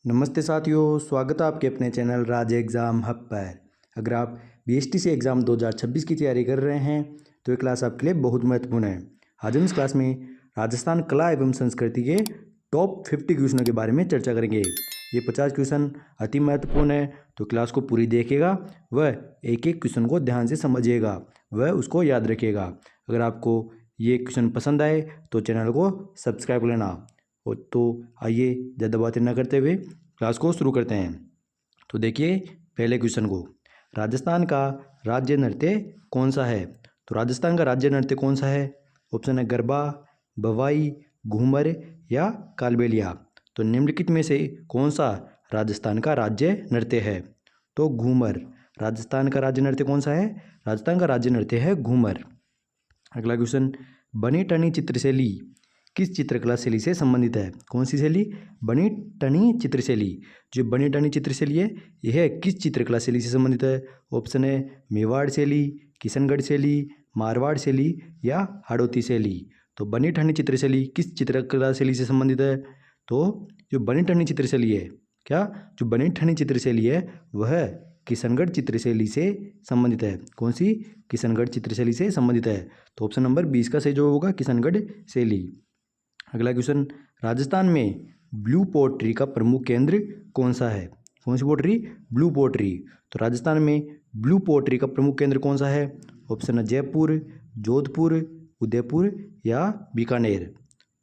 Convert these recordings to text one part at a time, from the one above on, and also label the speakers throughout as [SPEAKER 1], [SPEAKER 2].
[SPEAKER 1] नमस्ते साथियों, स्वागत है आपके अपने चैनल राज एग्ज़ाम हब पर। अगर आप बीएसटीसी एग्ज़ाम 2026 की तैयारी कर रहे हैं तो ये क्लास आपके लिए बहुत महत्वपूर्ण है। आज हम इस क्लास में राजस्थान कला एवं संस्कृति के टॉप 50 क्वेश्चनों के बारे में चर्चा करेंगे। ये 50 क्वेश्चन अति महत्वपूर्ण है, तो क्लास को पूरी देखिएगा व एक एक क्वेश्चन को ध्यान से समझिएगा व उसको याद रखिएगा। अगर आपको ये क्वेश्चन पसंद आए तो चैनल को सब्सक्राइब कर लेना। तो आइए ज़्यादा बातें न करते हुए क्लास को शुरू करते हैं। तो देखिए पहले क्वेश्चन को, राजस्थान का राज्य नृत्य कौन सा है? तो राजस्थान का राज्य नृत्य कौन सा है? ऑप्शन है गरबा, भवाई, घूमर या कालबेलिया। तो निम्नलिखित में से कौन सा राजस्थान का राज्य नृत्य है? तो घूमर। राजस्थान का राज्य नृत्य कौन सा है? राजस्थान का राज्य नृत्य है घूमर। अगला क्वेश्चन, बनी टनी चित्रशैली किस चित्रकला शैली से संबंधित है? कौन सी शैली? बनी टनी चित्रशैली। जो बनी टनी चित्रशैली है यह किस चित्रकला शैली से संबंधित है? ऑप्शन है मेवाड़ शैली, किशनगढ़ शैली, मारवाड़ शैली या हाड़ौती शैली। तो बनी ठनी चित्रशैली किस चित्रकला शैली से संबंधित है? तो जो बनी ठनी चित्रशैली है, क्या जो बनी ठनी चित्रशैली है वह किशनगढ़ चित्रशैली से संबंधित है। कौन सी? किशनगढ़ चित्रशैली से संबंधित है। तो ऑप्शन नंबर 20 का सही जवाब होगा किशनगढ़ शैली। अगला क्वेश्चन, राजस्थान में ब्लू पोट्री का प्रमुख केंद्र कौन सा है? कौन सी पोट्री? Blue pottery. तो राजस्थान में ब्लू पोट्री का प्रमुख केंद्र कौन सा है? ऑप्शन है जयपुर, जोधपुर, उदयपुर या बीकानेर।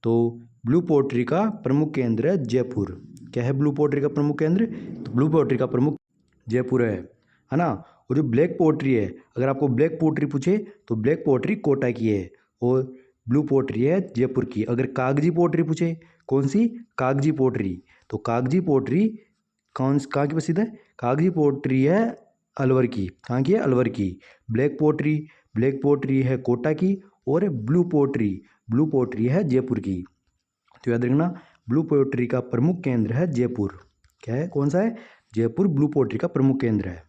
[SPEAKER 1] तो ब्लू पोट्री का प्रमुख केंद्र है जयपुर। क्या है ब्लू पोट्री का प्रमुख केंद्र? तो ब्लू पोट्री का प्रमुख जयपुर है ना। और जो ब्लैक पोट्री है, अगर आपको ब्लैक पोट्री पूछे तो ब्लैक पोट्री कोटा की है और ब्लू पोट्री है जयपुर की। अगर कागजी पोट्री पूछे, कौन सी? कागजी पोट्री। तो कागजी पोट्री कहाँ की प्रसिद्ध है? कागजी पोट्री है अलवर की। कहाँ की है? अलवर की। ब्लैक पोट्री है कोटा की और ब्लू पोट्री है जयपुर की। तो याद रखना, ब्लू पोट्री का प्रमुख केंद्र है जयपुर। क्या है? कौन सा है? जयपुर ब्लू पोट्री का प्रमुख केंद्र है।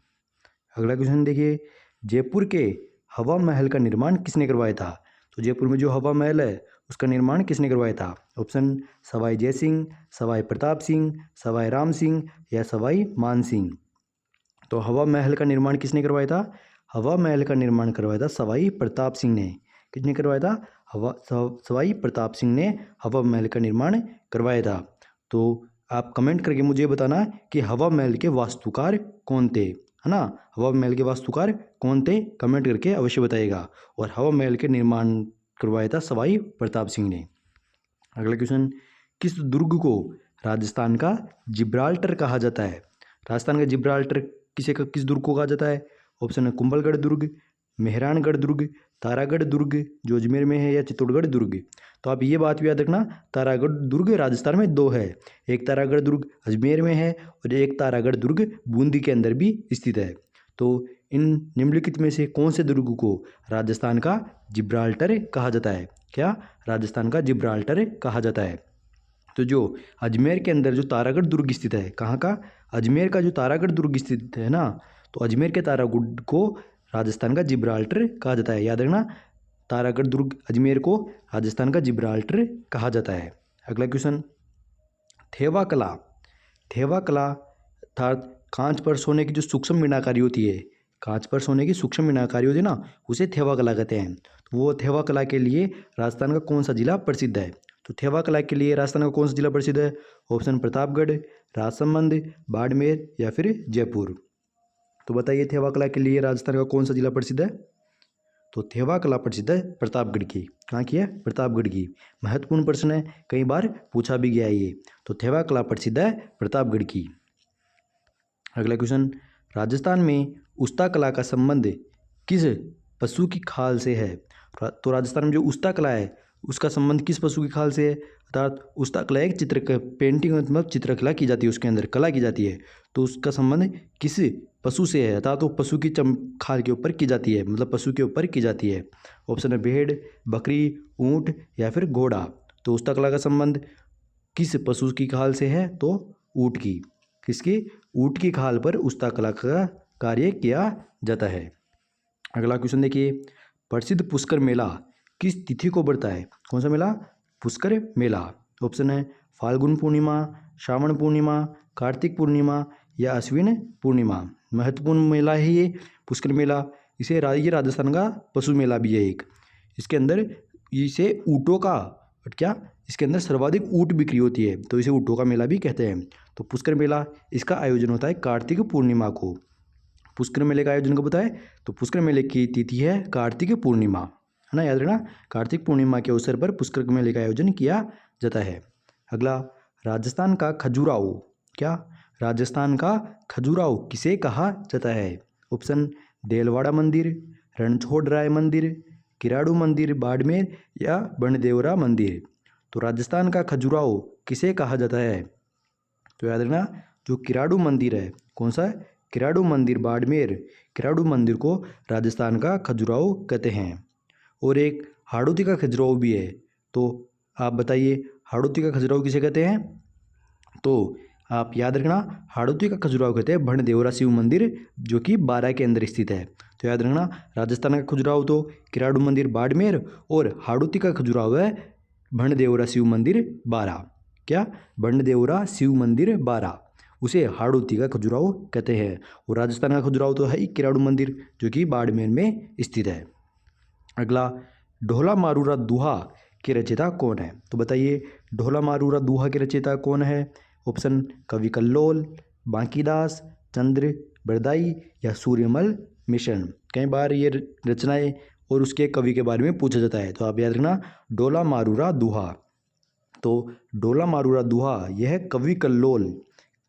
[SPEAKER 1] अगला क्वेश्चन देखिए, जयपुर के हवा महल का निर्माण किसने करवाया था? तो जयपुर में जो हवा महल है उसका निर्माण किसने करवाया था? ऑप्शन सवाई जय सिंह, सवाई प्रताप सिंह, सवाई राम सिंह या सवाई मान सिंह। तो हवा महल का निर्माण किसने करवाया था? हवा महल का निर्माण करवाया था सवाई प्रताप सिंह ने। किसने करवाया था? सवाई प्रताप सिंह ने हवा महल का निर्माण करवाया था। तो आप कमेंट करके मुझे बताना कि हवा महल के वास्तुकार कौन थे, है ना। हवा महल के वास्तुकार कौन थे? कमेंट करके अवश्य बताइएगा। और हवा महल के निर्माण करवाया था सवाई प्रताप सिंह ने। अगला क्वेश्चन, किस दुर्ग को राजस्थान का जिब्राल्टर कहा जाता है? राजस्थान का जिब्राल्टर किस दुर्ग को कहा जाता है? ऑप्शन है कुंभलगढ़ दुर्ग, मेहरानगढ़ दुर्ग, तारागढ़ दुर्ग जो अजमेर में है या चित्तौड़गढ़ दुर्ग। तो आप ये बात भी याद रखना, तारागढ़ दुर्ग राजस्थान में दो है। एक तारागढ़ दुर्ग अजमेर में है और एक तारागढ़ दुर्ग बूंदी के अंदर भी स्थित है। तो इन निम्नलिखित में से कौन से दुर्ग को राजस्थान का जिब्राल्टर कहा जाता है? क्या? राजस्थान का जिब्राल्टर कहा जाता है। तो जो अजमेर के अंदर जो तारागढ़ दुर्ग स्थित है, कहाँ का? अजमेर का जो तारागढ़ दुर्ग स्थित है ना, तो अजमेर के तारागढ़ को राजस्थान का जिब्राल्टर कहा जाता है। याद रखना, तारागढ़ दुर्ग अजमेर को राजस्थान का जिब्राल्टर कहा जाता है। अगला क्वेश्चन, थेवा कला अर्थात कांच पर सोने की जो सूक्ष्म मीनाकारी होती है, कांच पर सोने की सूक्ष्म मीनाकारी होती है ना, उसे थेवा कला कहते हैं। तो वो थेवा कला के लिए राजस्थान का कौन सा जिला प्रसिद्ध है? तो थेवा कला के लिए राजस्थान का कौन सा जिला प्रसिद्ध है? ऑप्शन प्रतापगढ़, राजसमंद, बाड़मेर या फिर जयपुर। तो बताइए थेवा कला के लिए राजस्थान का कौन सा जिला प्रसिद्ध है? तो थेवा कला प्रसिद्ध है प्रतापगढ़ की। कहाँ की है? प्रतापगढ़ की। महत्वपूर्ण प्रश्न है, कई बार पूछा भी गया है ये। तो थेवा कला प्रसिद्ध है प्रतापगढ़ की। अगला क्वेश्चन, राजस्थान में उस्ता कला का संबंध किस पशु की खाल से है? तो राजस्थान में जो उस्ता कला है उसका संबंध किस पशु की खाल से है? अर्थात उस्ता कला एक पेंटिंग मतलब चित्रकला की जाती है, उसके अंदर कला की जाती है। तो उसका संबंध किस पशु से है? अर्थात वो पशु की खाल के ऊपर की जाती है, मतलब पशु के ऊपर की जाती है। ऑप्शन है भेड़, बकरी, ऊँट या फिर घोड़ा। तो उस्ता कला का संबंध किस पशु की खाल से है? तो ऊँट की। किसकी? ऊँट की खाल पर उस्ता कला का कार्य किया जाता है। अगला क्वेश्चन देखिए, प्रसिद्ध पुष्कर मेला किस तिथि को बढ़ता है? कौन सा मेला? पुष्कर मेला। ऑप्शन है फाल्गुन पूर्णिमा, श्रावण पूर्णिमा, कार्तिक पूर्णिमा या अश्विन पूर्णिमा। महत्वपूर्ण मेला है ये पुष्कर मेला। ये राजस्थान का पशु मेला भी है एक। इसके अंदर इसे ऊँटों का क्या इसके अंदर सर्वाधिक ऊँट बिक्री होती है, तो इसे ऊँटों का मेला भी कहते हैं। तो पुष्कर मेला इसका आयोजन होता है कार्तिक पूर्णिमा को। पुष्कर मेले का आयोजन कब होता है? तो पुष्कर मेले की तिथि है कार्तिक पूर्णिमा, है ना, याद रखना। कार्तिक पूर्णिमा के अवसर पर पुष्कर मेले का आयोजन किया जाता है। अगला, राजस्थान का खजुराहो। क्या? राजस्थान का खजुराहो किसे कहा जाता है? ऑप्शन देलवाड़ा मंदिर, रणछोड़राय मंदिर, किराड़ू मंदिर बाड़मेर या बनदेवरा मंदिर। तो राजस्थान का खजुराहो किसे कहा जाता है? तो याद रखना, जो किराड़ू मंदिर है, कौन सा है? किराड़ू मंदिर बाड़मेर, किराड़ू मंदिर को राजस्थान का खजुराहो कहते हैं। और एक हाड़ौती का खजुराहो भी है, तो आप बताइए हाड़ौती का खजुराहो किसे कहते हैं? तो आप याद रखना, हाड़ौती का खजुराहो कहते हैं बनदेवरा शिव मंदिर, जो कि बारां के अंदर स्थित है। तो याद रखना, राजस्थान का खजुराहो तो किराड़ू मंदिर बाड़मेर और हाड़ौती का खजुराहो है बनदेवरा शिव मंदिर बारां। क्या? बनदेवरा शिव मंदिर बारां, उसे हाड़ौती का खजुराहो कहते हैं। और राजस्थान का खजुराहो तो है ही किराड़ू मंदिर, जो कि बाड़मेर में स्थित है। अगला, ढोला मारूरा दुहा के रचयिता कौन है? तो बताइए ढोला मारूरा दुहा के रचयिता कौन है? ऑप्शन कवि कल्लोल, बांकीदास, चंद्र बरदाई या सूर्यमल मिशन। कई बार ये रचनाएं और उसके कवि के बारे में पूछा जाता है, तो आप याद रखना ढोला मारूरा दुहा। तो ढोला मारूरा दुहा यह कवि कल्लोल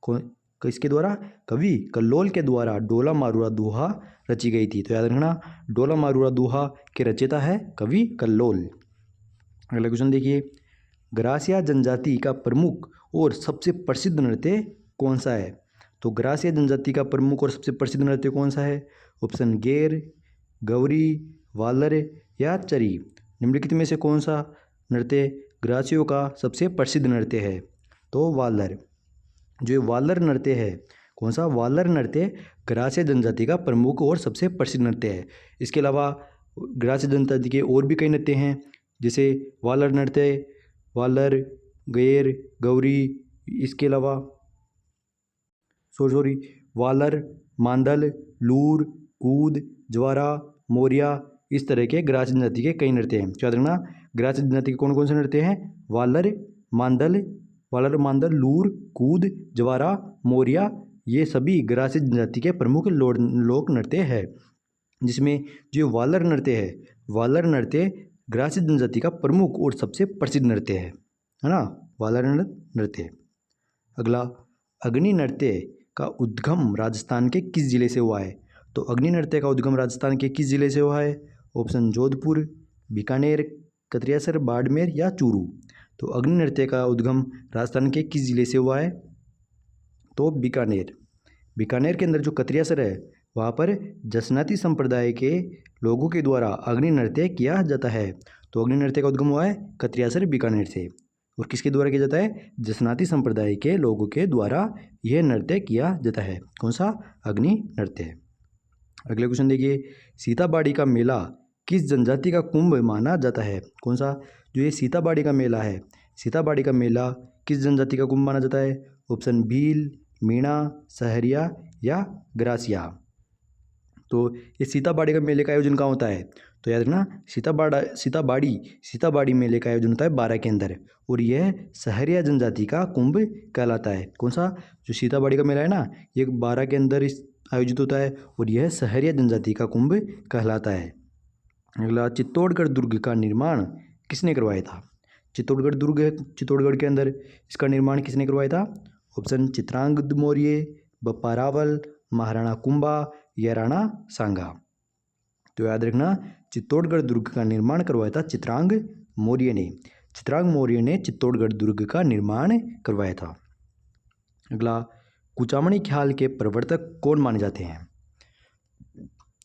[SPEAKER 1] किसके द्वारा? कवि कल्लोल के द्वारा ढोला मारूरा दुहा रची गई थी। तो याद रखना, ढोला मारूरा दुहा के रचयिता है कवि कल्लोल। अगला क्वेश्चन देखिए, ग्रासिया जनजाति का प्रमुख और सबसे प्रसिद्ध नृत्य कौन सा है? तो ग्रासिया जनजाति का प्रमुख और सबसे प्रसिद्ध नृत्य कौन सा है? ऑप्शन गेर, गौरी, वालर या चरी। निम्नलिखित में से कौन सा नृत्य ग्रासियों का सबसे प्रसिद्ध नृत्य है? तो वालर। जो वालर नृत्य है, कौन सा? वालर नृत्य ग्रासिया जनजाति का प्रमुख और सबसे प्रसिद्ध नृत्य है। इसके अलावा ग्रासिया जनजाति के और भी कई नृत्य हैं, जैसे वालर नृत्य, वालर, गेर, गौरी, इसके अलावा वालर, मांदल, लूर, कूद, ज्वारा, मोरिया, इस तरह के ग्रासिया जनजाति के कई नृत्य हैं। याद रखना, ग्रासिया जनजाति के कौन कौन से नृत्य हैं? वालर, मांदल, लूर, कूद, ज्वारा, मोरिया, ये सभी ग्रासिया जनजाति के प्रमुख लोक नृत्य है। जिसमें जो वालर नृत्य है, वालर नृत्य ग्रासिया जनजाति का प्रमुख और सबसे प्रसिद्ध नृत्य है ना, वालर नृत्य। अगला, अग्नि नृत्य का उद्गम राजस्थान के किस जिले से हुआ है? तो अग्नि नृत्य का उद्गम राजस्थान के किस जिले से हुआ है? ऑप्शन जोधपुर, बीकानेर, कतरियासर, बाड़मेर या चूरू। तो अग्नि नृत्य का उद्गम राजस्थान के किस जिले से हुआ है? तो बीकानेर। बीकानेर के अंदर जो कतरियासर है, वहाँ पर जसनाती संप्रदाय के लोगों के द्वारा अग्नि नृत्य किया जाता है। तो अग्नि नृत्य का उद्गम हुआ है कतरियासर, बीकानेर से। और किसके द्वारा किया जाता है? जसनाती संप्रदाय के लोगों के द्वारा यह नृत्य किया जाता है। कौन सा? अग्नि नृत्य। अगले क्वेश्चन देखिए, सीताबाड़ी का मेला किस जनजाति का कुंभ माना जाता है? कौन सा? जो ये सीताबाड़ी का मेला है, सीताबाड़ी का मेला किस जनजाति का कुंभ माना जाता है? ऑप्शन भील, मीणा, सहरिया या ग्रासिया। तो ये सीताबाड़ी का मेले का आयोजन कहाँ होता है? तो याद रखना, सीताबाड़ी मेले का आयोजन होता है बारां के अंदर, और यह सहरिया जनजाति का कुंभ कहलाता है। कौन सा? जो सीताबाड़ी का मेला है ना, ये बारां के अंदर आयोजित होता है और यह सहरिया जनजाति का कुंभ कहलाता है। अगला, चित्तौड़गढ़ दुर्ग का निर्माण किसने करवाया था? चित्तौड़गढ़ दुर्ग है चित्तौड़गढ़ के अंदर, इसका निर्माण किसने करवाया था? ऑप्शन चित्रांगद मौर्य, बप्पा रावल, महाराणा कुंभा या राणा सांगा। तो याद रखना, चित्तौड़गढ़ दुर्ग का निर्माण करवाया था चित्रांग मौर्य ने। चित्रांग मौर्य ने चित्तौड़गढ़ दुर्ग का निर्माण करवाया था। अगला, कुचामणी ख्याल के प्रवर्तक कौन माने जाते हैं?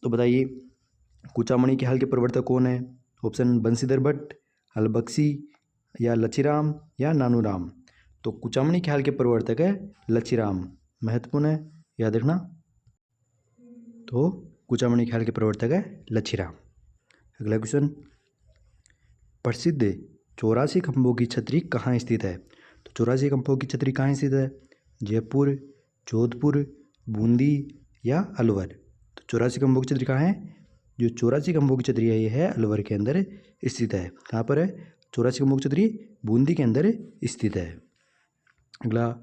[SPEAKER 1] तो बताइए कुचामणी ख्याल के प्रवर्तक कौन है? ऑप्शन बंशीधर भट्ट, अलबख्शी या लच्छीराम या नानूराम। तो कुचामणी ख्याल के प्रवर्तक है लच्छीराम। महत्वपूर्ण है, याद रखना। तो कुचामणी ख्याल के प्रवर्तक है लच्छीराम। अगला क्वेश्चन, प्रसिद्ध 84 खंभों की छतरी कहाँ स्थित है? तो 84 खंभों की छतरी कहाँ स्थित है? जयपुर, जोधपुर, बूंदी या अलवर। तो 84 खंभों की छतरी कहाँ है? जो 84 खंभों की छतरी है ये है अलवर के अंदर स्थित है। कहाँ पर है? 84 खंभों की छतरी बूंदी के अंदर स्थित है। अगला,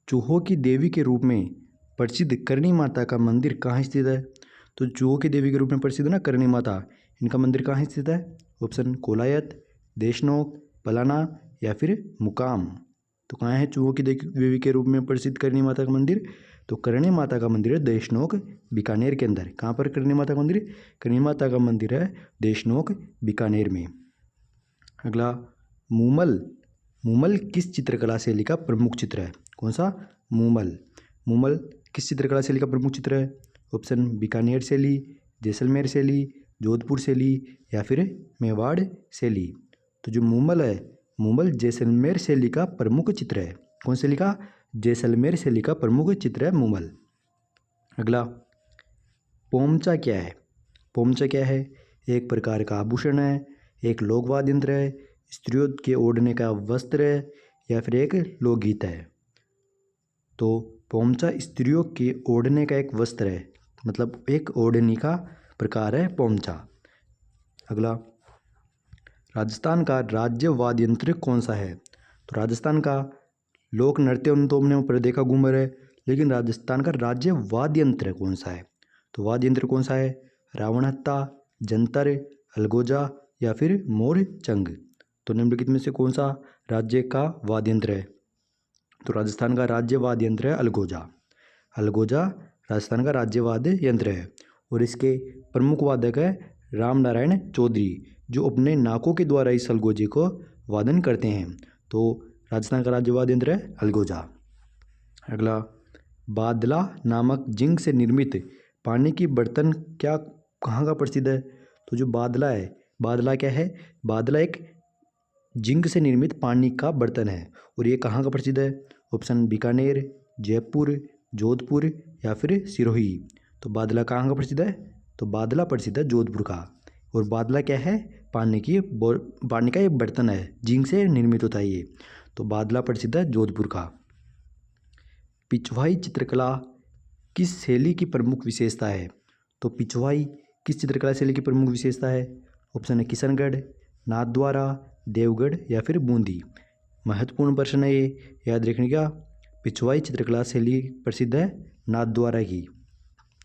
[SPEAKER 1] चूहों की देवी के रूप में प्रसिद्ध करणी माता का मंदिर कहाँ स्थित है? तो चूहों की देवी के रूप में प्रसिद्ध ना करणी माता, इनका मंदिर कहाँ स्थित है? ऑप्शन कोलायत, देशनोक, पलाना या फिर मुकाम। तो कहाँ है चूहों की देवी के रूप में प्रसिद्ध करणी माता का मंदिर? तो करणी माता का मंदिर है देशनोक, बीकानेर के अंदर। कहाँ पर करणी माता का मंदिर? करणी माता का मंदिर है देशनोक, बीकानेर में। अगला, मूमल। मूमल किस चित्रकला शैली का प्रमुख चित्र है? कौन सा? मूमल। मूमल किस चित्रकला शैली का प्रमुख चित्र है? ऑप्शन बीकानेर शैली, जैसलमेर शैली, जोधपुर शैली या फिर मेवाड़ शैली। तो जो मूमल है, मूमल जैसलमेर शैली का प्रमुख चित्र है। कौन शैली का? जैसलमेर शैली का प्रमुख चित्र है मूमल। अगला, पोमचा क्या है? पोमचा क्या है? एक प्रकार का आभूषण है, एक लोक वाद्य यंत्र है, स्त्रियों के ओढ़ने का वस्त्र है या फिर एक लोकगीत है। तो पोमचा स्त्रियों के ओढ़ने का एक वस्त्र है, मतलब एक ओढ़नी का प्रकार है पोमचा। अगला, राजस्थान का राज्य वाद्य यंत्र कौन सा है? तो राजस्थान का लोक नृत्य तो हमने ऊपर देखा घूमर है, लेकिन राजस्थान का राज्य वाद्य यंत्र कौन सा है? तो वाद्य यंत्र कौन सा है? रावण हत्ता, जंतर, अलगोजा या फिर मोरचंग। तो निम्नलिखित में से कौन सा राज्य का वाद्य यंत्र है? तो राजस्थान का राज्य वाद्य यंत्र है अलगोजा। अलगोजा राजस्थान का राज्य वाद्य यंत्र है और इसके प्रमुख वादक है राम नारायण चौधरी, जो अपने नाकों के द्वारा इस अलगोजे को वादन करते हैं। तो राजस्थान का राज्य वाद्य यंत्र है अलगोजा। अगला, बादला नामक जिंक से निर्मित पानी की बर्तन क्या कहाँ का प्रसिद्ध है? तो जो बादला है, बादला क्या है? बादला एक जिंक से निर्मित पानी का बर्तन है और ये कहाँ का प्रसिद्ध है? ऑप्शन बीकानेर, जयपुर, जोधपुर या फिर सिरोही। तो बादला कहाँ का प्रसिद्ध है? तो बादला प्रसिद्ध है जोधपुर का। और बादला क्या है? पानी का एक बर्तन है, जिंक से निर्मित होता है ये। तो बादला प्रसिद्ध है जोधपुर का। पिछवाई चित्रकला किस शैली की प्रमुख विशेषता है? तो पिछवाई किस चित्रकला शैली की प्रमुख विशेषता है? ऑप्शन है किशनगढ़, नाथद्वारा, देवगढ़ या फिर बूंदी। महत्वपूर्ण प्रश्न है ये, याद रखने का। पिछवाई चित्रकला शैली प्रसिद्ध है नाथद्वारा की।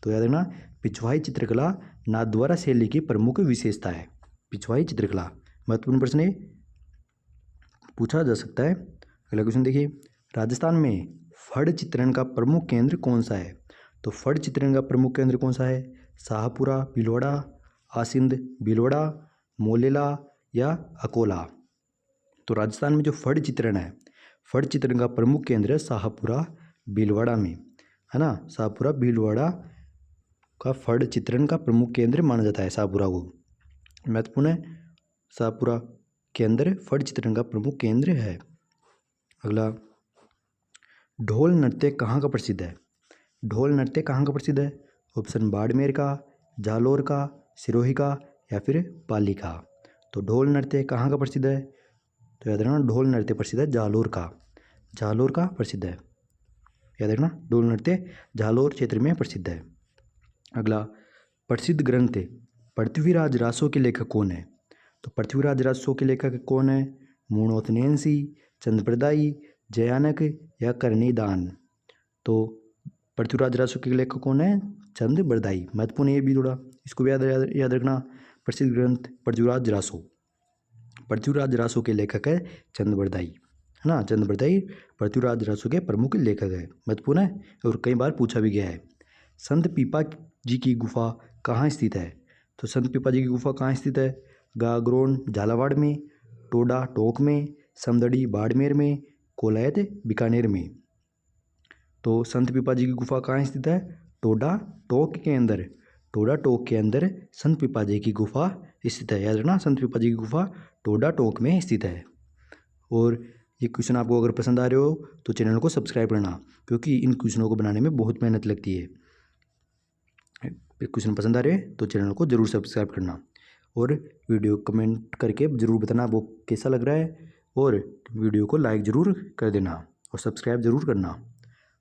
[SPEAKER 1] तो याद रखना, पिछवाई चित्रकला नाथद्वारा शैली की प्रमुख विशेषता है। पिछवाई चित्रकला महत्वपूर्ण प्रश्न है, पूछा जा सकता है। अगला क्वेश्चन देखिए, राजस्थान में फड़ चित्रण का प्रमुख केंद्र कौन सा है? तो फड़ चित्रण का प्रमुख केंद्र कौन सा है? शाहपुरा, भीलवाड़ा, आसिंद, भीलवाड़ा, मोलेला या अकोला। तो राजस्थान में जो फड़ चित्रण है, फड़ चित्रण का प्रमुख केंद्र है शाहपुरा, भीलवाड़ा में, है ना। शाहपुरा, भीलवाड़ा का फड़ चित्रण का प्रमुख केंद्र माना जाता है शाहपुरा को। महत्वपूर्ण है, शाहपुरा के अंदर फड़ चित्रण का प्रमुख केंद्र है। अगला, ढोल नृत्य कहाँ का प्रसिद्ध है? ढोल नृत्य कहाँ का प्रसिद्ध है? ऑप्शन बाड़मेर का, जालोर का, सिरोही का या फिर पाली का। तो ढोल नृत्य कहाँ का प्रसिद्ध है? तो याद रखना, ढोल नृत्य प्रसिद्ध है जालोर का। जालोर का प्रसिद्ध है, याद रखना, ढोल नृत्य जालोर क्षेत्र में प्रसिद्ध है। अगला, प्रसिद्ध ग्रंथ पृथ्वीराज रासो के लेखक कौन है? तो पृथ्वीराज रासो के लेखक कौन है? मूणोतनैंसी, चंद्रप्रदायी, जयानक या कर्णिदान। तो पृथ्वीराज रासो के लेखक कौन है? चंद्रप्रदायी। महत्वपूर्ण ये भी थोड़ा, इसको भी याद रखना। प्रसिद्ध ग्रंथ पृथ्वीराज रासो, पृथ्वीराज रासो के लेखक है चंद्रप्रदायी, है ना। चंद्रप्रदायी पृथ्वीराज रासो के प्रमुख लेखक है। महत्वपूर्ण है और कई बार पूछा भी गया है। संत पीपा जी की गुफा कहाँ स्थित है? तो संत पीपा जी की गुफा कहाँ स्थित है? गागरोन झालावाड़ में, टोडा टोंक में, समदड़ी बाड़मेर में, कोलायत बीकानेर में। तो संत पीपा जी की गुफा कहाँ स्थित है? टोडा टोंक के अंदर, टोडा टोंक के अंदर संत पीपा जी की गुफा स्थित है। याद रखना, संत पीपा जी की गुफा टोडा टोंक में स्थित है। और ये क्वेश्चन आपको अगर पसंद आ रहे हो तो चैनल को सब्सक्राइब करना, क्योंकि इन क्वेश्चनों को बनाने में बहुत मेहनत लगती है। क्वेश्चन पसंद आ रहे हैं तो चैनल को ज़रूर सब्सक्राइब करना और वीडियो कमेंट करके ज़रूर बताना वो कैसा लग रहा है, और वीडियो को लाइक ज़रूर कर देना और सब्सक्राइब ज़रूर करना।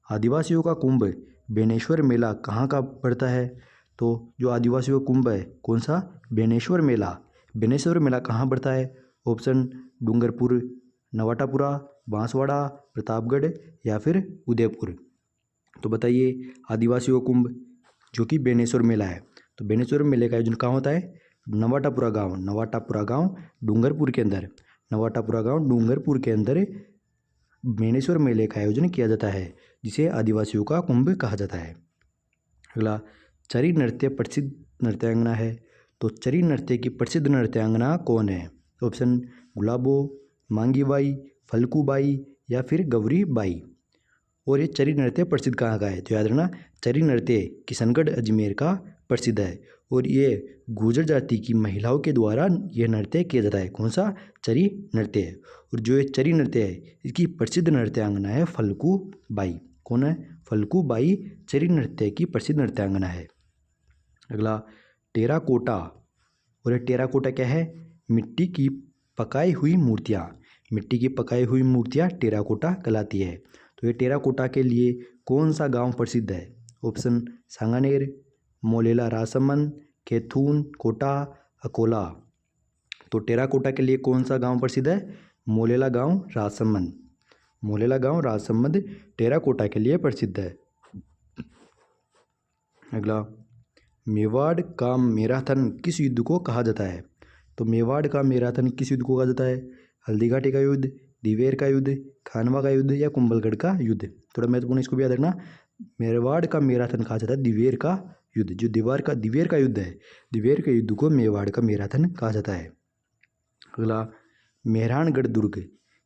[SPEAKER 1] आदिवासियों का कुंभ बेनेश्वर मेला कहाँ का पड़ता है? तो जो आदिवासियों का कुंभ है कौन सा? बेनेश्वर मेला। बेनेश्वर मेला कहाँ पड़ता है? ऑप्शन डूंगरपुर, नवाटापुरा, बांसवाड़ा, प्रतापगढ़ या फिर उदयपुर। तो बताइए आदिवासियों का कुंभ जो कि बेनेश्वर मेला है, तो बेनेश्वर मेले का आयोजन कहाँ होता है? नवाटापुरा गांव, नवाटापुरा गांव डूंगरपुर के अंदर, नवाटापुरा गांव डूंगरपुर के अंदर बेनेश्वर मेले का आयोजन किया जाता है, जिसे आदिवासियों का कुंभ कहा जाता है। अगला, चरी नृत्य प्रसिद्ध नृत्यांगना है, तो चरी नृत्य की प्रसिद्ध नृत्यांगना कौन है? ऑप्शन गुलाबो, मांगीबाई, फल्कूबाई या फिर गौरीबाई। और ये चरी नृत्य प्रसिद्ध कहाँ का है? तो याद रखना, चरी नृत्य किशनगढ़ अजमेर का प्रसिद्ध है और ये गुर्जर जाति की महिलाओं के द्वारा यह नृत्य किया जाता है। कौन सा? चरी नृत्य है। और जो ये चरी नृत्य है इसकी प्रसिद्ध नृत्यांगना है फल्कूबाई। कौन है? फल्कूबाई चरी नृत्य की प्रसिद्ध नृत्यांगना है। अगला, टेराकोटा। और ये टेराकोटा क्या है? मिट्टी की पकाई हुई मूर्तियाँ। मिट्टी की पकाई हुई मूर्तियाँ टेराकोटा कहलाती है। तो ये टेराकोटा के लिए कौन सा गांव प्रसिद्ध है? ऑप्शन सांगानेर, मोलेला राजसमंद, कैथून, कोटा, अकोला। तो टेराकोटा के लिए कौन सा गांव प्रसिद्ध है? मोलेला गांव राजसमंद। मोलेला गांव राजसमंद टेराकोटा के लिए प्रसिद्ध है। अगला, मेवाड़ का मैराथन किस युद्ध को कहा जाता है? तो मेवाड़ का मैराथन किस युद्ध को कहा जाता है? हल्दीघाटी का युद्ध, दिवेर का युद्ध, खानवा का युद्ध या कुंभलगढ़ का युद्ध। थोड़ा महत्वपूर्ण, इसको भी याद रखना। मेवाड़ का मैराथन कहा जाता है दिवेर का युद्ध। जो दिवेर का युद्ध है, दिवेर के युद्ध को मेवाड़ का मैराथन कहा जाता है। अगला, मेहरानगढ़ दुर्ग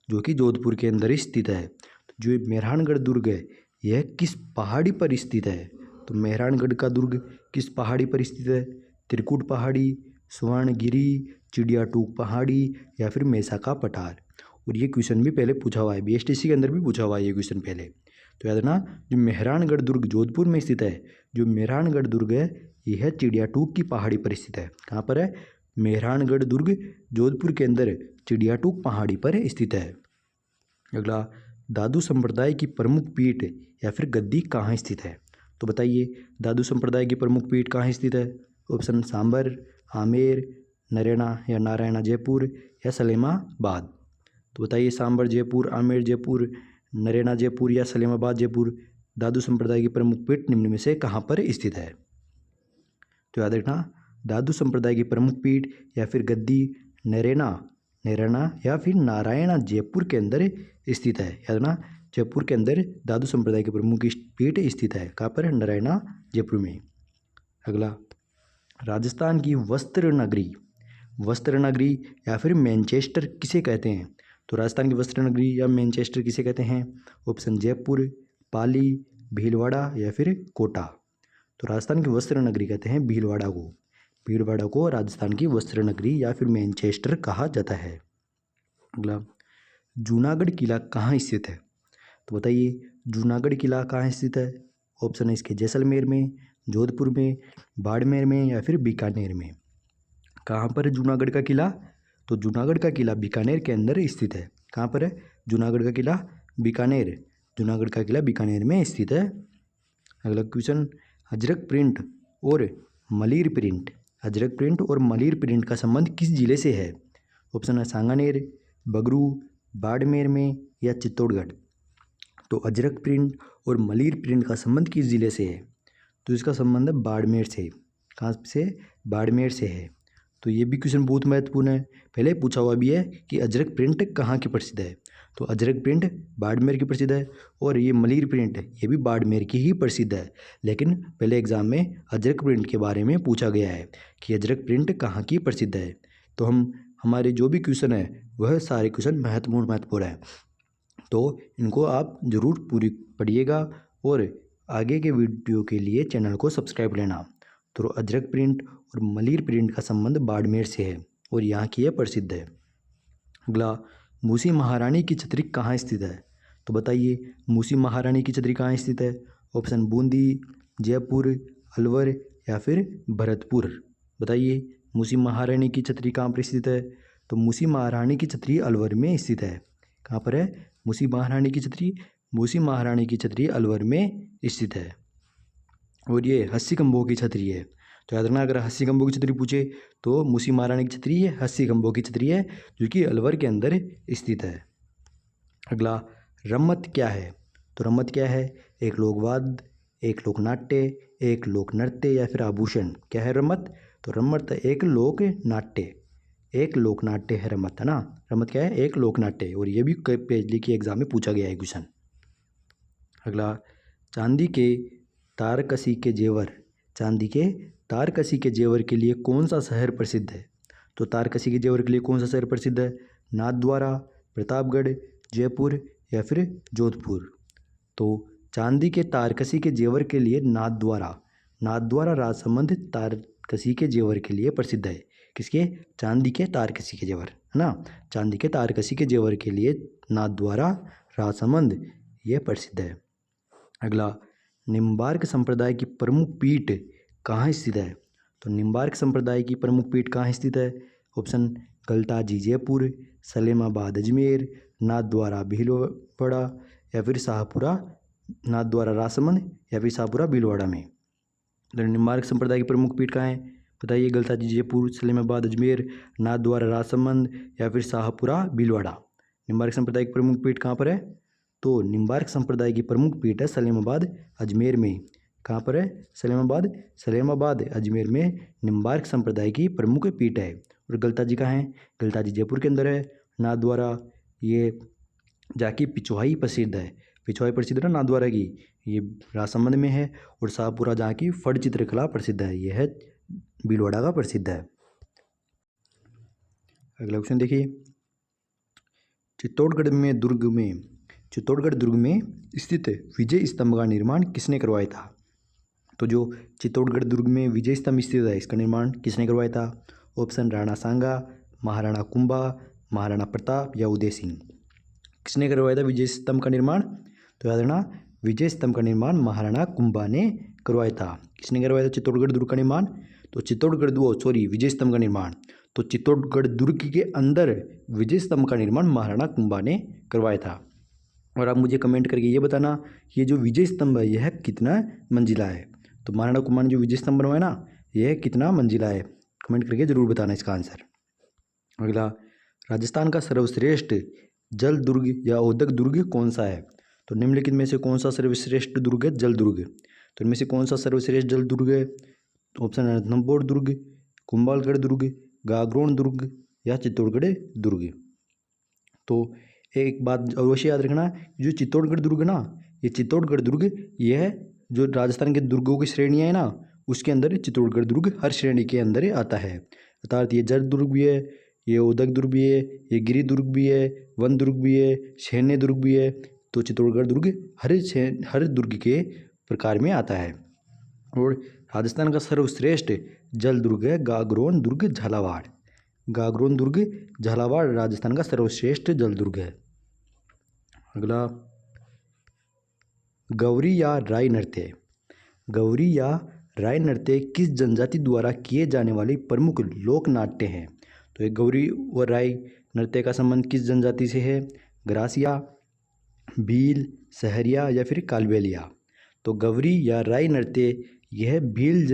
[SPEAKER 1] जो कि जोधपुर के अंदर स्थित है। तो जो मेहरानगढ़ दुर्ग है यह किस पहाड़ी पर स्थित है? तो मेहरानगढ़ का दुर्ग किस पहाड़ी पर स्थित है? त्रिकुट पहाड़ी, स्वर्णगिरी, चिड़िया टूक पहाड़ी या फिर मेसा का पठार। और ये क्वेश्चन भी पहले पूछा हुआ है, बीएसटीसी के अंदर भी पूछा हुआ है ये क्वेश्चन पहले। तो याद रखना, जो मेहरानगढ़ दुर्ग जोधपुर में स्थित है, जो मेहरानगढ़ दुर्ग है यह है चिड़िया टूक की पहाड़ी पर स्थित है। कहाँ पर है? मेहरानगढ़ दुर्ग जोधपुर के अंदर चिड़िया टूक पहाड़ी पर स्थित है। अगला, दादू संप्रदाय की प्रमुख पीठ या फिर गद्दी कहाँ स्थित है? तो बताइए दादू संप्रदाय की प्रमुख पीठ कहाँ स्थित है? ऑप्शन सांबर, आमेर, नरेना या नारायणा जयपुर या सलेमाबाद। तो बताइए सांबर जयपुर, आमेर जयपुर, नरेना जयपुर या सलेमाबाद जयपुर, दादू संप्रदाय की प्रमुख पीठ निम्न में से कहाँ पर स्थित है? तो याद रखना, दादू संप्रदाय की प्रमुख पीठ या फिर गद्दी नरेना या फिर नारायणा जयपुर के अंदर स्थित है। याद रखना, जयपुर के अंदर दादू संप्रदाय की प्रमुख पीठ स्थित है। कहाँ पर? नारायणा जयपुर में। अगला, राजस्थान की वस्त्र नगरी या फिर मैनचेस्टर किसे कहते हैं? तो राजस्थान की वस्त्र नगरी या मैनचेस्टर किसे कहते हैं? ऑप्शन जयपुर, पाली, भीलवाड़ा या फिर कोटा। तो राजस्थान की वस्त्र नगरी कहते हैं भीलवाड़ा को। भीलवाड़ा को राजस्थान की वस्त्र नगरी या फिर मैनचेस्टर कहा जाता है। अगला, जूनागढ़ किला कहाँ स्थित है? तो बताइए जूनागढ़ किला कहाँ स्थित है? ऑप्शन है इसके जैसलमेर में, जोधपुर में, बाड़मेर में या फिर बीकानेर में। कहाँ पर है जूनागढ़ का किला? तो जूनागढ़ का किला बीकानेर के अंदर स्थित है। कहाँ पर है जूनागढ़ का किला? बीकानेर। जूनागढ़ का किला बीकानेर में स्थित है। अगला क्वेश्चन, अजरक प्रिंट और मलिर प्रिंट, अजरक प्रिंट और मलिर प्रिंट का संबंध किस जिले से है? ऑप्शन है सांगानेर, बगरू, बाड़मेर में या चित्तौड़गढ़। तो अजरक प्रिंट और मलिर प्रिंट का संबंध किस जिले से है? तो इसका संबंध है बाड़मेर से। कहाँ से? बाड़मेर से है। तो ये भी क्वेश्चन बहुत महत्वपूर्ण है, पहले पूछा हुआ भी है कि अजरक प्रिंट कहाँ की प्रसिद्ध है। तो अजरक प्रिंट बाड़मेर की प्रसिद्ध है और ये मलिर प्रिंट ये भी बाड़मेर की ही प्रसिद्ध है। लेकिन पहले एग्जाम में अजरक प्रिंट के बारे में पूछा गया है कि अजरक प्रिंट कहाँ की प्रसिद्ध है। तो हमारे जो भी क्वेश्चन है वह सारे क्वेश्चन महत्वपूर्ण है, तो इनको आप ज़रूर पूरी पढ़िएगा और आगे के वीडियो के लिए चैनल को सब्सक्राइब लेना। तो अजरक प्रिंट और मलिर प्रिंट का संबंध बाड़मेर से है और यहाँ की यह प्रसिद्ध है। अगला, मूसी महारानी की छतरी कहाँ स्थित है? तो बताइए मूसी महारानी की छतरी कहाँ स्थित है? ऑप्शन बूंदी, जयपुर, अलवर या फिर भरतपुर। बताइए मूसी महारानी की छतरी कहाँ पर स्थित है? तो मूसी महारानी की छतरी अलवर में स्थित है। कहाँ पर है मूसी महारानी की छतरी? मूसी महारानी की छतरी अलवर में स्थित है। और ये हस्सी खंभों की छतरी है। तो याद रखना, अगर हस्सी खंभों की छतरी पूछे तो मूसी महारानी की छतरी है, हस्सी खंभों की छतरी है, जो कि अलवर के अंदर स्थित है। अगला, रम्मत क्या है? तो रम्मत क्या है? एक लोकवाद्य, एक लोकनाट्य, एक लोक नृत्य या फिर आभूषण। क्या है रम्मत? तो रम्मत एक लोक नाट्य, एक लोकनाट्य है रम्मत, है ना। रम्मत क्या है? एक लोकनाट्य। और ये भी पेजली के एग्जाम में पूछा गया है क्वेश्चन। अगला, चांदी के तारकसी के जेवर, चांदी के तारकसी के जेवर के लिए कौन सा शहर प्रसिद्ध है? तो तारकसी के जेवर के लिए कौन सा शहर प्रसिद्ध है? नाथद्वारा, प्रतापगढ़, जयपुर या फिर जोधपुर। तो चांदी के तारकसी के जेवर के लिए नाथद्वारा, नाथद्वारा राजसमंद तारकसी के जेवर के लिए प्रसिद्ध है। किसके? चांदी के तारकसी के जेवर, है ना। चांदी के तारकसी के जेवर के लिए नाथद्वारा राजसमंद ये प्रसिद्ध है। अगला, निम्बार्क संप्रदाय की प्रमुख पीठ कहाँ स्थित है? तो निम्बार्क संप्रदाय की प्रमुख पीठ कहाँ स्थित है? ऑप्शन, गलताजी जयपुर, सलेमाबाद अजमेर, नाथद्वारा भीलवाड़ा या फिर शाहपुरा, नाथद्वारा राजसमंद या फिर शाहपुरा भीलवाड़ा में। तो निम्बार्क संप्रदाय की प्रमुख पीठ कहाँ है? बताइए। गलताजी जयपुर, सलेमाबाद अजमेर, नाथद्वारा राजसमंद या फिर शाहपुरा भीलवाड़ा। निम्बार्क संप्रदाय की प्रमुख पीठ कहाँ पर है? तो निम्बार्क संप्रदाय की प्रमुख पीठ है सलेमाबाद अजमेर में। कहाँ पर है? सलेमाबाद, सलेमाबाद अजमेर में निम्बार्क संप्रदाय की प्रमुख पीठ है। और गलताजी कहाँ है? गलताजी जयपुर के अंदर है। नाथद्वारा ये जाके पिछवाई प्रसिद्ध है, पिछवाई प्रसिद्ध है ना नाथद्वारा की, ये राजसमंद में है। और शाहपुरा जहाँ की फट चित्रकला प्रसिद्ध है, यह है भीलवाड़ा का प्रसिद्ध है। अगला क्वेश्चन देखिए, चित्तौड़गढ़ दुर्ग में स्थित विजय स्तंभ का निर्माण किसने करवाया था? तो जो चित्तौड़गढ़ दुर्ग में विजय स्तंभ स्थित है, इसका निर्माण किसने करवाया था? ऑप्शन, राणा सांगा, महाराणा कुंभा, महाराणा प्रताप या उदय सिंह। किसने करवाया था विजय स्तंभ का निर्माण? तो याद रखना, विजय स्तंभ का निर्माण महाराणा कुंभा ने करवाया था। किसने करवाया था चित्तौड़गढ़ दुर्ग का निर्माण? तो विजय स्तंभ का निर्माण, तो चित्तौड़गढ़ दुर्ग के अंदर विजय स्तंभ का निर्माण महाराणा कुंभा ने करवाया था। और आप मुझे कमेंट करके ये बताना, ये जो विजय स्तंभ है यह कितना मंजिला है? तो महाराणा कुंभा ने जो विजय स्तंभ बनवाया ना, यह कितना मंजिला है? कमेंट करके जरूर बताना इसका आंसर। अगला, राजस्थान का सर्वश्रेष्ठ जल दुर्ग या औद्योगिक दुर्ग कौन सा है? तो निम्नलिखित में से कौन सा सर्वश्रेष्ठ दुर्ग है? जल दुर्ग। तो इनमें से कौन सा सर्वश्रेष्ठ जल दुर्ग है? ऑप्शन है रणथंभौर दुर्ग, कुंभलगढ़ दुर्ग, गागरोन दुर्ग या चित्तौड़गढ़ दुर्ग। तो एक बात अवश्य याद रखना, जो चित्तौड़गढ़ दुर्ग ना, ये चित्तौड़गढ़ दुर्ग यह जो राजस्थान के दुर्गों की श्रेणियाँ है ना, उसके अंदर चित्तौड़गढ़ दुर्ग हर श्रेणी के अंदर आता है। अर्थात ये जल दुर्ग भी है, ये उदक दुर्ग भी है, ये गिरि दुर्ग भी है, वन दुर्ग भी है, सैन्य दुर्ग भी है। तो चित्तौड़गढ़ दुर्ग हर दुर्ग के प्रकार में आता है। और राजस्थान का सर्वश्रेष्ठ जल दुर्ग है गागरोन दुर्ग झालावाड़। गागरोन दुर्ग झालावाड़ राजस्थान का सर्वश्रेष्ठ जल दुर्ग है। अगला, गौरी या राय नृत्य। गौरी या राय नृत्य किस जनजाति द्वारा किए जाने वाले प्रमुख लोक नाट्य हैं? तो ये गौरी व राय नृत्य का संबंध किस जनजाति से है? ग्रासिया, भील, सहरिया या फिर कालबेलिया। तो गौरी या राय नृत्य यह भील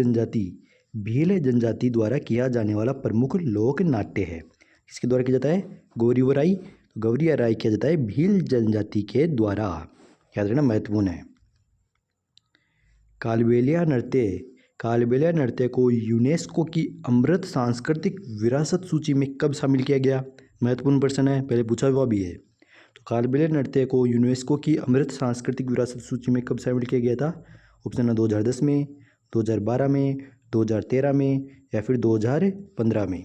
[SPEAKER 1] जनजाति द्वारा किया जाने वाला प्रमुख लोक नाट्य है। किसके द्वारा किया जाता है? गौरी व राय। तो गौरी या राय किया जाता है भील जनजाति के द्वारा, याद रखना, महत्वपूर्ण है। कालबेलिया नृत्य को यूनेस्को की अमृत सांस्कृतिक विरासत सूची में कब शामिल किया गया? महत्वपूर्ण प्रश्न है, पहले पूछा हुआ भी है। तो कालबेलिया नृत्य को यूनेस्को की अमृत सांस्कृतिक विरासत सूची में कब शामिल किया गया था? ऑप्शन है 2010 में, 2012 में, 2013 में या फिर 2015 में।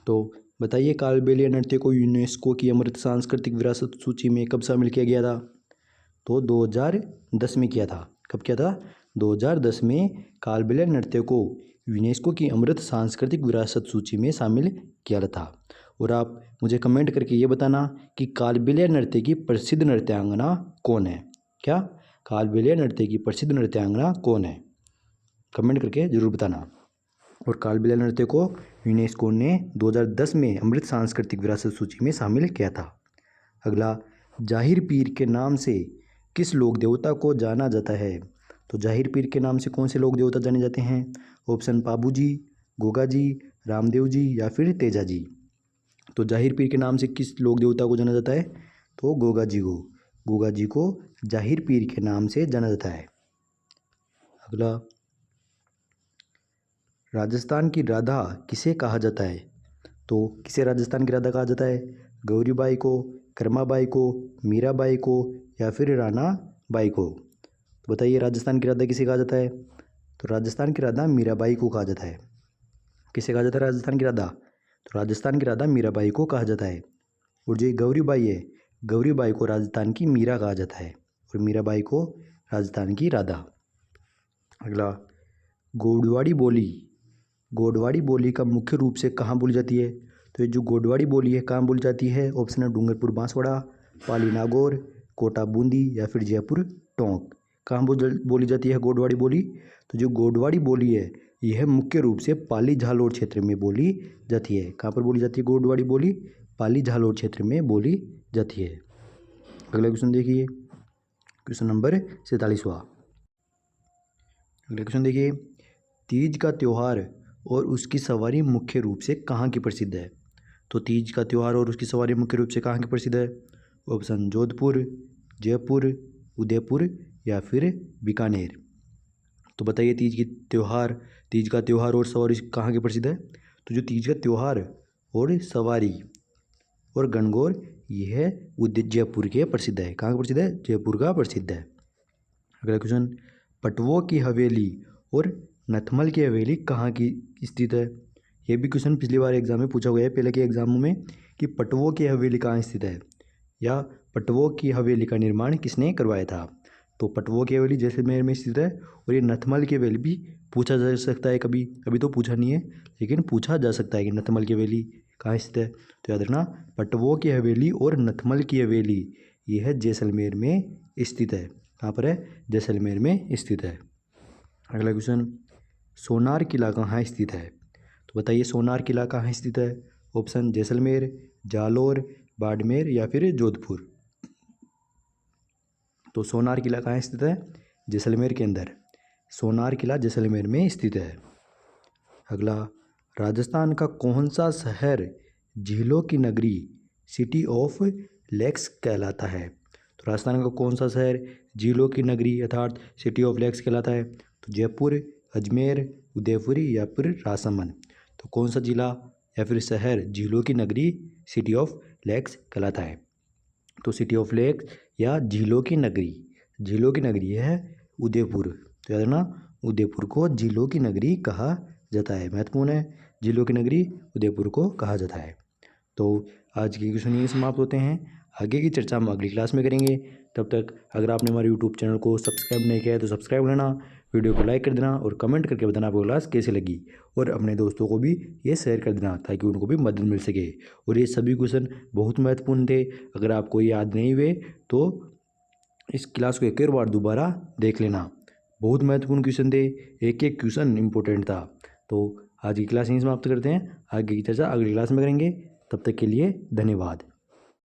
[SPEAKER 1] तो बताइए, कालबेलिया नृत्य को यूनेस्को की अमृत सांस्कृतिक विरासत सूची में कब शामिल किया गया था? तो 2010 में किया था। कब किया था? 2010 में कालबेलिया नृत्य को यूनेस्को की अमृत सांस्कृतिक विरासत सूची में शामिल किया था। और आप मुझे कमेंट करके ये बताना कि कालबेलिया नृत्य की प्रसिद्ध नृत्यांगना कौन है? क्या? कालबेलिया नृत्य की प्रसिद्ध नृत्यांगना कौन है? कमेंट करके जरूर बताना। और कालबेलिया नृत्य को यूनेस्को ने 2010 में अमृत सांस्कृतिक विरासत सूची में शामिल किया था। अगला, जाहिर पीर के नाम से किस लोक देवता को जाना जाता है? तो जाहिर पीर के नाम से कौन से लोक देवता जाने जाते हैं? ऑप्शन पाबू जी, गोगा जी, रामदेव जी या फिर तेजा जी। तो जाहिर पीर के नाम से किस लोक देवता को जाना जाता है? तो गोगा जी को। गोगा जी को जाहिर पीर के नाम से जाना जाता है। अगला, राजस्थान की राधा किसे कहा जाता है? तो किसे राजस्थान की राधा कहा जाता है? गौरीबाई को, कर्माबाई को, मीराबाई को या फिर राणा बाई को। तो बताइए राजस्थान की राधा किसे कहा जाता है? तो राजस्थान की राधा मीराबाई को कहा जाता है। किसे कहा जाता है राजस्थान की राधा? तो राजस्थान की राधा मीराबाई को कहा जाता है। और जो गौरीबाई है, गौरीबाई को राजस्थान की मीरा कहा जाता है और मीराबाई को राजस्थान की राधा। अगला, गोडवाड़ी बोली, गोडवाड़ी बोली का मुख्य रूप से कहाँ बोली जाती है? तो ये जो गोडवाड़ी बोली है कहाँ बोली जाती है? ऑप्शन है डूंगरपुर बांसवाड़ा, पाली नागौर, कोटा बूंदी या फिर जयपुर टोंक। कहाँ बोली जाती है गोडवाड़ी बोली? तो जो गोडवाड़ी बोली है यह मुख्य रूप से पाली झालोर क्षेत्र में बोली जाती है। कहाँ पर बोली जाती है गोडवाड़ी बोली? पाली झालोर क्षेत्र में बोली जाती है। अगला क्वेश्चन देखिए, क्वेश्चन नंबर 47वां। अगला क्वेश्चन देखिए, तीज का त्यौहार और उसकी सवारी मुख्य रूप से कहाँ की प्रसिद्ध है? तो तीज का त्यौहार और उसकी सवारी मुख्य रूप से कहाँ की प्रसिद्ध है? ऑप्शन जोधपुर, जयपुर, उदयपुर या फिर बीकानेर। तो बताइए तीज का त्यौहार और सवारी कहाँ की प्रसिद्ध है? तो जो तीज का त्यौहार और सवारी और गणगौर यह जयपुर के प्रसिद्ध है। कहाँ का प्रसिद्ध है? जयपुर का प्रसिद्ध है। अगला क्वेश्चन, पटवों की हवेली और नथमल की हवेली कहाँ की स्थित है? यह भी क्वेश्चन पिछली बार एग्जाम में पूछा गया है पहले के एग्जामों में कि पटवों की हवेली कहाँ स्थित है या पटवों की हवेली का निर्माण किसने करवाया था। तो पटवों की हवेली जैसलमेर में स्थित है और ये नथमल की हवेली भी पूछा जा सकता है कभी, अभी तो पूछा नहीं है लेकिन पूछा जा सकता है कि नथमल की हवेली कहाँ स्थित है। तो याद रखना, पटवों की हवेली और नथमल की हवेली यह जैसलमेर में स्थित है। कहाँ पर है? जैसलमेर में स्थित है। अगला क्वेश्चन, सोनार किला कहाँ स्थित है? तो बताइए सोनार किला कहाँ स्थित है? ऑप्शन जैसलमेर, जालौर, बाड़मेर या फिर जोधपुर। तो सोनार किला कहाँ स्थित है? जैसलमेर के अंदर। सोनार किला जैसलमेर में स्थित है। अगला, राजस्थान का कौन सा शहर झीलों की नगरी सिटी ऑफ लेक्स कहलाता है? तो राजस्थान का कौन सा शहर झीलों की नगरी अर्थात सिटी ऑफ लेक्स कहलाता है? तो जयपुर, अजमेर, उदयपुर या फिर राजसमंद। तो कौन सा जिला या फिर शहर झीलों की नगरी सिटी ऑफ लेक्स कहलाता है? तो सिटी ऑफ लेक्स या झीलों की नगरी है उदयपुर। तो याद रखना, उदयपुर को झीलों की नगरी कहा जाता है। महत्वपूर्ण है, झीलों की नगरी उदयपुर को कहा जाता है। तो आज के क्वेश्चन यही समाप्त होते हैं। आगे की चर्चा हम अगली क्लास में करेंगे। तब तक अगर आपने हमारे यूट्यूब चैनल को सब्सक्राइब नहीं किया है तो सब्सक्राइब करना, वीडियो को लाइक कर देना और कमेंट करके बताना आपको क्लास कैसे लगी और अपने दोस्तों को भी ये शेयर कर देना ताकि उनको भी मदद मिल सके। और ये सभी क्वेश्चन बहुत महत्वपूर्ण थे, अगर आपको याद नहीं हुए तो इस क्लास को एक और बार दोबारा देख लेना। बहुत महत्वपूर्ण क्वेश्चन थे, एक एक क्वेश्चन इंपॉर्टेंट था। तो आज की क्लास यहीं समाप्त करते हैं, आगे की चर्चा अगली क्लास में करेंगे। तब तक के लिए धन्यवाद।